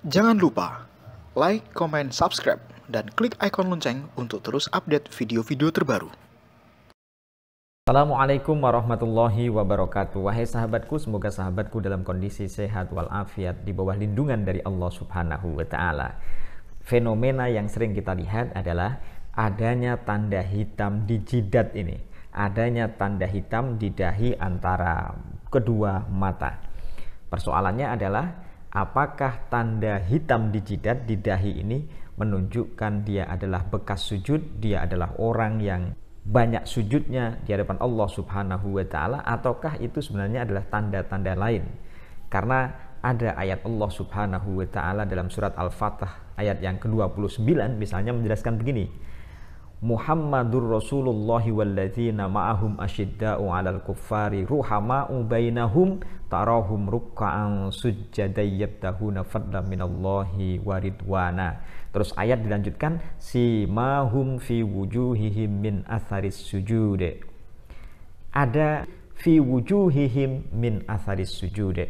Jangan lupa like, comment, subscribe, dan klik icon lonceng untuk terus update video-video terbaru. Assalamualaikum warahmatullahi wabarakatuh. Wahai sahabatku, semoga sahabatku dalam kondisi sehat walafiat di bawah lindungan dari Allah Subhanahu wa Ta'ala. Fenomena yang sering kita lihat adalah adanya tanda hitam di jidat ini, adanya tanda hitam di dahi antara kedua mata. Persoalannya adalah apakah tanda hitam di jidat di dahi ini menunjukkan dia adalah bekas sujud, dia adalah orang yang banyak sujudnya di hadapan Allah Subhanahu wa Ta'ala, ataukah itu sebenarnya adalah tanda-tanda lain? Karena ada ayat Allah Subhanahu wa Ta'ala dalam surat Al-Fatah ayat yang ke-29 misalnya menjelaskan begini: Muhammadur Rasulullah walladzina ma'ahum asyidda'u 'alal kuffari ruhama'u bainahum tarahum ruk'an sujjadan yabtahuna fadlan minallahi wa ridwana. Terus ayat dilanjutkan, simahum fi wujuhihim min atharis sujud. Ada fi wujuhihim min atharis sujud.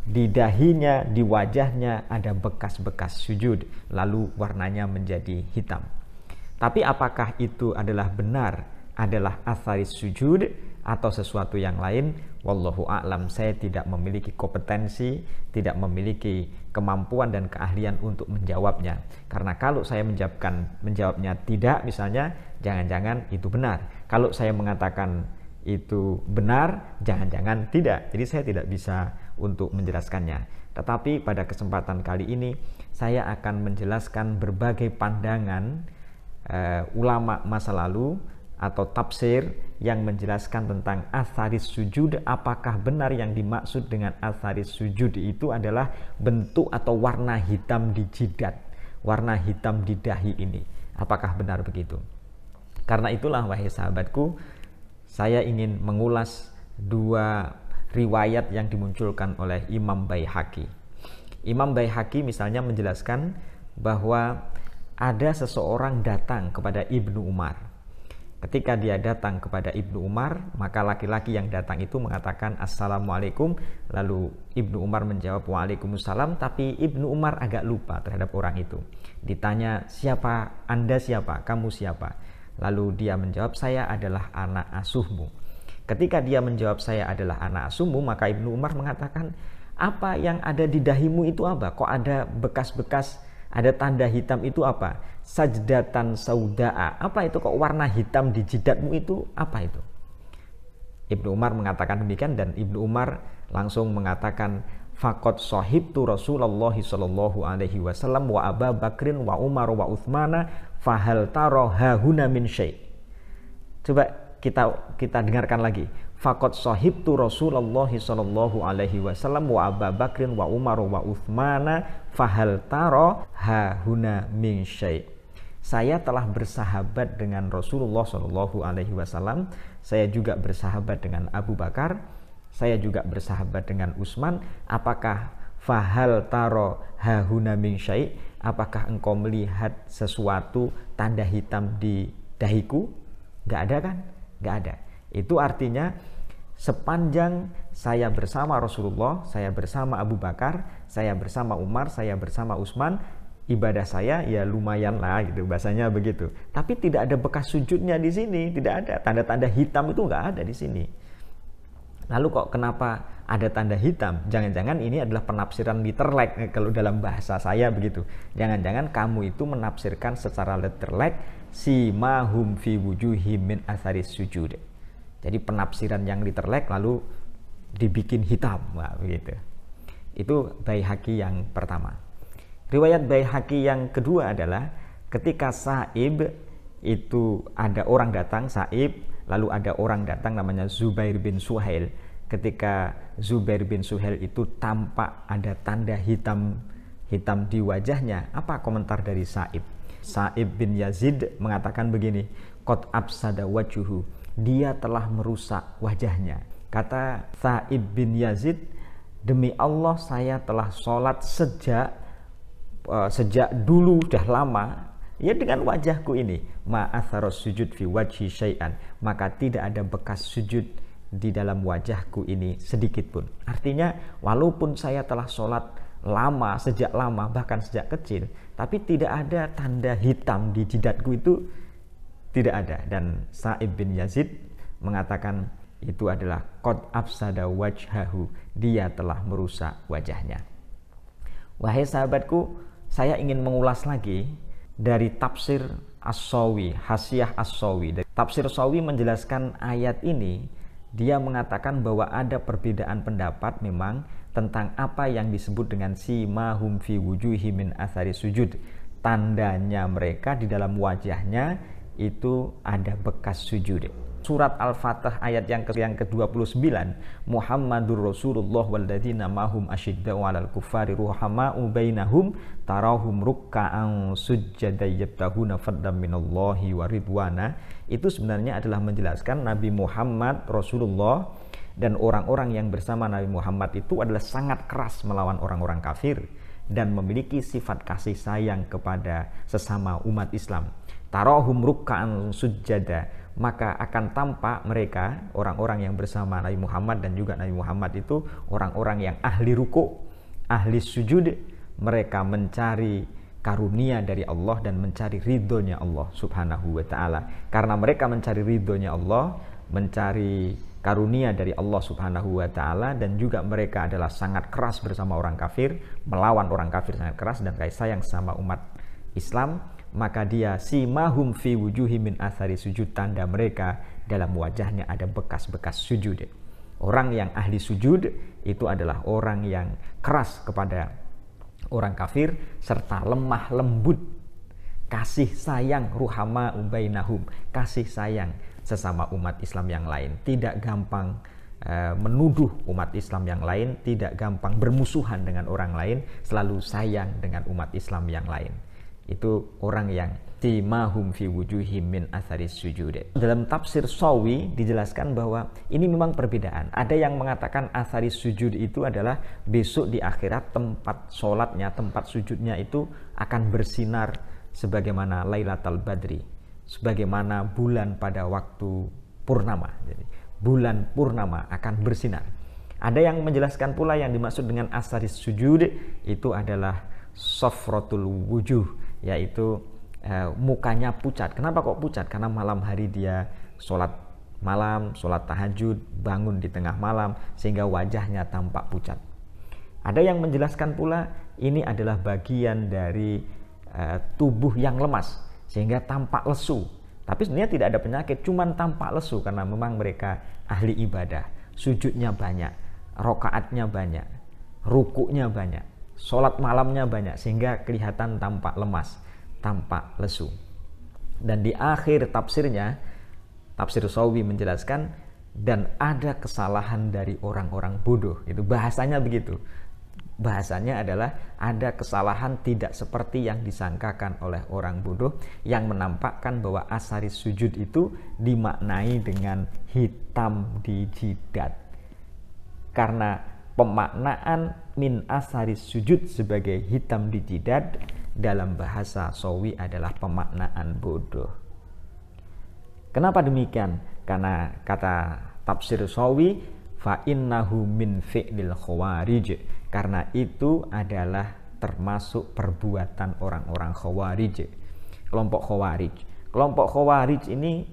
Di dahinya, di wajahnya ada bekas-bekas sujud, lalu warnanya menjadi hitam. Tapi apakah itu adalah benar, adalah atharis sujud atau sesuatu yang lain? Wallahu a'lam. Saya tidak memiliki kompetensi, tidak memiliki kemampuan dan keahlian untuk menjawabnya. Karena kalau saya menjawabnya tidak misalnya, jangan-jangan itu benar. Kalau saya mengatakan itu benar, jangan-jangan tidak. Jadi saya tidak bisa untuk menjelaskannya. Tetapi pada kesempatan kali ini saya akan menjelaskan berbagai pandangan ulama masa lalu atau tafsir yang menjelaskan tentang atharis sujud. Apakah benar yang dimaksud dengan atharis sujud itu adalah bentuk atau warna hitam di jidat, warna hitam di dahi ini? Apakah benar begitu? Karena itulah wahai sahabatku, saya ingin mengulas dua riwayat yang dimunculkan oleh Imam Baihaqi. Imam Baihaqi misalnya menjelaskan bahwa ada seseorang datang kepada Ibnu Umar. Ketika dia datang kepada Ibnu Umar, maka laki-laki yang datang itu mengatakan Assalamualaikum. Lalu Ibnu Umar menjawab Waalaikumsalam, tapi Ibnu Umar agak lupa terhadap orang itu. Ditanya, siapa Anda, siapa? Kamu siapa? Lalu dia menjawab, saya adalah anak asuhmu. Ketika dia menjawab saya adalah anak asuhmu, maka Ibnu Umar mengatakan, apa yang ada di dahimu itu apa? Kok ada bekas-bekas, ada tanda hitam itu apa? Sajdatan sauda'a. Apa itu kok warna hitam di jidatmu itu? Apa itu? Ibnu Umar mengatakan demikian, dan Ibnu Umar langsung mengatakan faqad sahibtu Rasulullah sallallahu alaihi wasallam wa Abu Bakrin wa Umar wa Utsmana fahal tara hahuna min syai'. Coba kita dengarkan lagi. Faqad sahibtu Rasulullah sallallahu alaihi wasallam wa Abu Bakrin wa Umar wa Utsmana fahal tara hahuna min syai'. Saya telah bersahabat dengan Rasulullah sallallahu alaihi wasallam. Saya juga bersahabat dengan Abu Bakar. Saya juga bersahabat dengan Utsman. Apakah fahal tara hahuna min syai'? Apakah engkau melihat sesuatu tanda hitam di dahiku? Gak ada kan? Gak ada. Itu artinya sepanjang saya bersama Rasulullah, saya bersama Abu Bakar, saya bersama Umar, saya bersama Utsman, ibadah saya ya lumayan lah gitu, bahasanya begitu. Tapi tidak ada bekas sujudnya di sini, tidak ada tanda-tanda hitam, itu nggak ada di sini. Lalu kok kenapa ada tanda hitam? Jangan-jangan ini adalah penafsiran literlek kalau dalam bahasa saya begitu. Jangan-jangan kamu itu menafsirkan secara literlek simahum fi wujuhim min atharis sujud. Jadi penafsiran yang literlek lalu dibikin hitam, nah, begitu. Itu Baihaqi yang pertama. Riwayat Baihaqi yang kedua adalah ketika Sa'ib itu ada orang datang, Sa'ib, lalu ada orang datang namanya Zubair bin Suhail. Ketika Zubair bin Suhail itu tampak ada tanda hitam di wajahnya, apa komentar dari Sa'ib? Sa'ib bin Yazid mengatakan begini, qad afsada wajhuhu, dia telah merusak wajahnya. Kata Sa'ib bin Yazid, demi Allah saya telah sholat sejak dulu sudah lama ya dengan wajahku ini, ma'atharos sujud fi wajhi syai'an, maka tidak ada bekas sujud di dalam wajahku ini sedikit pun. Artinya walaupun saya telah sholat lama, sejak lama, bahkan sejak kecil, tapi tidak ada tanda hitam di jidatku itu, tidak ada. Dan Sa'ib bin Yazid mengatakan itu adalah qad afsada wajhahu, dia telah merusak wajahnya. Wahai sahabatku, saya ingin mengulas lagi dari tafsir As-Sawi, Hasyiah As-Sawi. Tafsir Sawi menjelaskan ayat ini, dia mengatakan bahwa ada perbedaan pendapat memang tentang apa yang disebut dengan simahum fi wujuhi min athari sujud. Tandanya mereka di dalam wajahnya itu ada bekas sujud. Surat Al-Fatah ayat yang ke-29, Muhammadur Rasulullah walladzina mahum asyidda'u 'alal kuffari ruhama'u bainahum tarahum rukka'an sujjada yabtahuna fadlan minallahi wa ridwana. Itu sebenarnya adalah menjelaskan Nabi Muhammad Rasulullah dan orang-orang yang bersama Nabi Muhammad itu adalah sangat keras melawan orang-orang kafir dan memiliki sifat kasih sayang kepada sesama umat Islam. Tarahum rukka'an sujjada, maka akan tampak mereka orang-orang yang bersama Nabi Muhammad dan juga Nabi Muhammad itu orang-orang yang ahli ruku', ahli sujud. Mereka mencari karunia dari Allah dan mencari ridhonya Allah subhanahu wa ta'ala. Karena mereka mencari ridhonya Allah, mencari karunia dari Allah subhanahu wa ta'ala, dan juga mereka adalah sangat keras bersama orang kafir, melawan orang kafir sangat keras dan kasih sayang sama umat Islam, maka dia simahum fi wujuhi min athari sujud, tanda mereka dalam wajahnya ada bekas-bekas sujud. Orang yang ahli sujud itu adalah orang yang keras kepada orang kafir serta lemah lembut, kasih sayang, ruhama ubainahum, kasih sayang sesama umat Islam yang lain, tidak gampang menuduh umat Islam yang lain, tidak gampang bermusuhan dengan orang lain, selalu sayang dengan umat Islam yang lain. Itu orang yang simahum fi wujuhim min atharis sujud. Dalam tafsir Sawi dijelaskan bahwa ini memang perbedaan. Ada yang mengatakan atharis sujud itu adalah besok di akhirat tempat sholatnya, tempat sujudnya itu akan bersinar sebagaimana Lailatul Badri, sebagaimana bulan pada waktu purnama. Jadi bulan purnama akan bersinar. Ada yang menjelaskan pula yang dimaksud dengan atharis sujud itu adalah safratul wujuh, yaitu mukanya pucat. Kenapa kok pucat? Karena malam hari dia sholat malam, sholat tahajud, bangun di tengah malam sehingga wajahnya tampak pucat. Ada yang menjelaskan pula ini adalah bagian dari tubuh yang lemas sehingga tampak lesu. Tapi sebenarnya tidak ada penyakit, cuman tampak lesu karena memang mereka ahli ibadah, sujudnya banyak, rokaatnya banyak, rukuknya banyak, sholat malamnya banyak, sehingga kelihatan tampak lemas, tampak lesu. Dan di akhir tafsirnya, tafsir Sawi menjelaskan, dan ada kesalahan dari orang-orang bodoh. Itu bahasanya begitu. Bahasanya adalah ada kesalahan tidak seperti yang disangkakan oleh orang bodoh, yang menampakkan bahwa atharis sujud itu dimaknai dengan hitam di jidat. Karena pemaknaan min atharis sujud sebagai hitam di jidat dalam bahasa Sawi adalah pemaknaan bodoh. Kenapa demikian? Karena kata tafsir Sawi, fa innahu min fi'lil khawarij, karena itu adalah termasuk perbuatan orang-orang khawarij, kelompok khawarij. Kelompok khawarij ini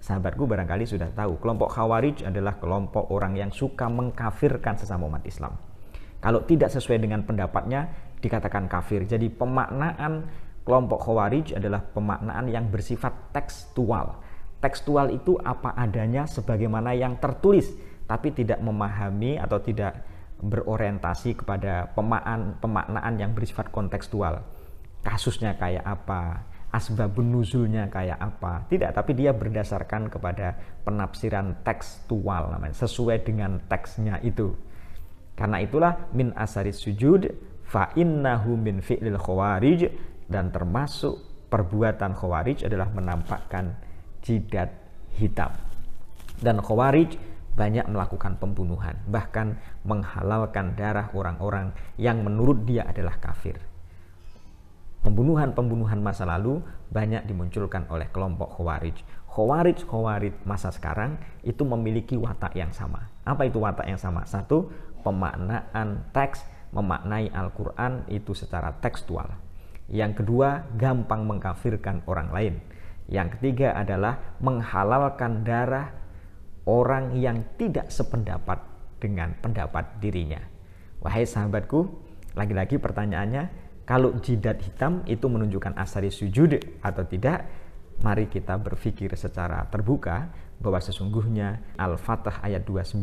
sahabatku barangkali sudah tahu, kelompok khawarij adalah kelompok orang yang suka mengkafirkan sesama umat Islam. Kalau tidak sesuai dengan pendapatnya dikatakan kafir. Jadi pemaknaan kelompok khawarij adalah pemaknaan yang bersifat tekstual. Tekstual itu apa adanya sebagaimana yang tertulis, tapi tidak memahami atau tidak berorientasi kepada pemaknaan yang bersifat kontekstual. Kasusnya kayak apa, asbabun nuzulnya kayak apa, tidak, tapi dia berdasarkan kepada penafsiran tekstual namanya, sesuai dengan teksnya itu. Karena itulah min atharis sujud fa innahu min fi'lil khawarij, dan termasuk perbuatan khawarij adalah menampakkan jidat hitam. Dan khawarij banyak melakukan pembunuhan, bahkan menghalalkan darah orang-orang yang menurut dia adalah kafir. Pembunuhan-pembunuhan masa lalu banyak dimunculkan oleh kelompok khawarij. Khawarij masa sekarang itu memiliki watak yang sama. Apa itu watak yang sama? Satu, pemaknaan teks memaknai Al-Quran itu secara tekstual. Yang kedua, gampang mengkafirkan orang lain. Yang ketiga adalah menghalalkan darah orang yang tidak sependapat dengan pendapat dirinya. Wahai sahabatku, lagi-lagi pertanyaannya, kalau jidat hitam itu menunjukkan asari sujud atau tidak? Mari kita berpikir secara terbuka bahwa sesungguhnya Al-Fatah ayat 29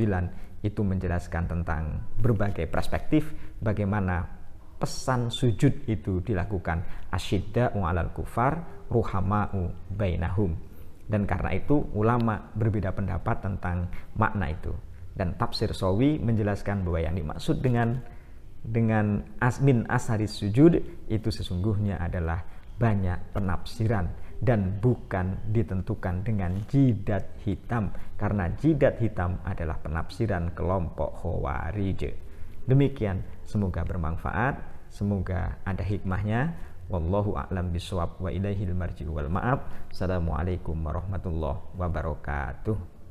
itu menjelaskan tentang berbagai perspektif bagaimana pesan sujud itu dilakukan. Asyidda'u 'alal kufar, ruhama'u bainahum. Dan karena itu ulama berbeda pendapat tentang makna itu. Dan tafsir Sawi menjelaskan bahwa yang dimaksud dengan min asari sujud itu sesungguhnya adalah banyak penafsiran dan bukan ditentukan dengan jidat hitam, karena jidat hitam adalah penafsiran kelompok Khawarij. Demikian, semoga bermanfaat, semoga ada hikmahnya. Wallahu a'lam bishawab wa ilaihil marji'u wal ma'ab. Assalamualaikum warahmatullahi wabarakatuh.